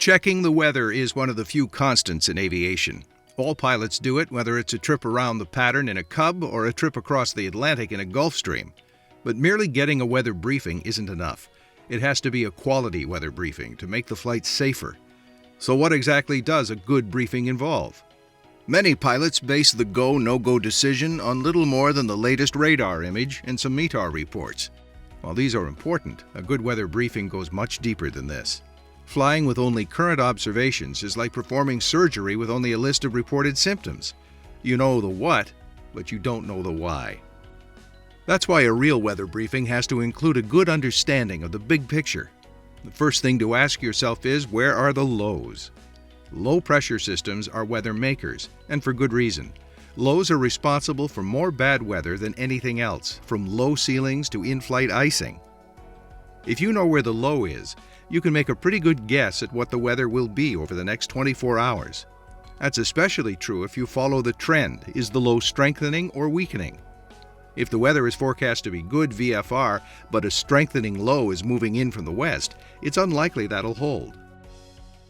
Checking the weather is one of the few constants in aviation. All pilots do it, whether it's a trip around the pattern in a Cub or a trip across the Atlantic in a Gulf Stream. But merely getting a weather briefing isn't enough. It has to be a quality weather briefing to make the flight safer. So what exactly does a good briefing involve? Many pilots base the go, no-go decision on little more than the latest radar image and some METAR reports. While these are important, a good weather briefing goes much deeper than this. Flying with only current observations is like performing surgery with only a list of reported symptoms. You know the what, but you don't know the why. That's why a real weather briefing has to include a good understanding of the big picture. The first thing to ask yourself is, where are the lows? Low-pressure systems are weather makers, and for good reason. Lows are responsible for more bad weather than anything else, from low ceilings to in-flight icing. If you know where the low is, you can make a pretty good guess at what the weather will be over the next 24 hours. That's especially true if you follow the trend. Is the low strengthening or weakening? If the weather is forecast to be good VFR, but a strengthening low is moving in from the west, it's unlikely that'll hold.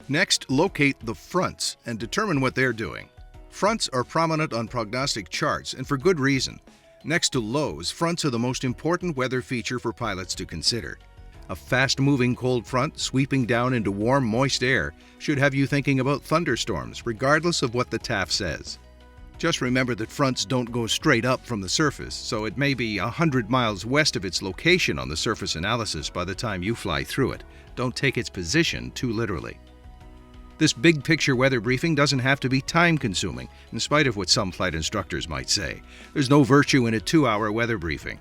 Next, locate the fronts and determine what they're doing. Fronts are prominent on prognostic charts, and for good reason. Next to lows, fronts are the most important weather feature for pilots to consider. A fast-moving cold front sweeping down into warm, moist air should have you thinking about thunderstorms, regardless of what the TAF says. Just remember that fronts don't go straight up from the surface, so it may be 100 miles west of its location on the surface analysis by the time you fly through it. Don't take its position too literally. This big-picture weather briefing doesn't have to be time-consuming, in spite of what some flight instructors might say. There's no virtue in a 2-hour weather briefing.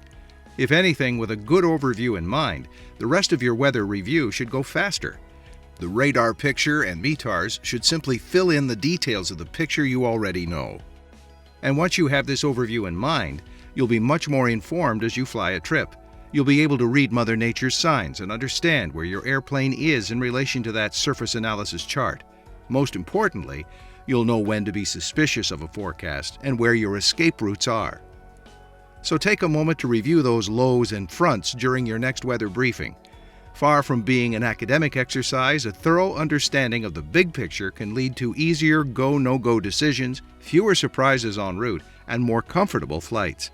If anything, with a good overview in mind, the rest of your weather review should go faster. The radar picture and METARs should simply fill in the details of the picture you already know. And once you have this overview in mind, you'll be much more informed as you fly a trip. You'll be able to read Mother Nature's signs and understand where your airplane is in relation to that surface analysis chart. Most importantly, you'll know when to be suspicious of a forecast and where your escape routes are. So take a moment to review those lows and fronts during your next weather briefing. Far from being an academic exercise, a thorough understanding of the big picture can lead to easier go, no-go decisions, fewer surprises en route, and more comfortable flights.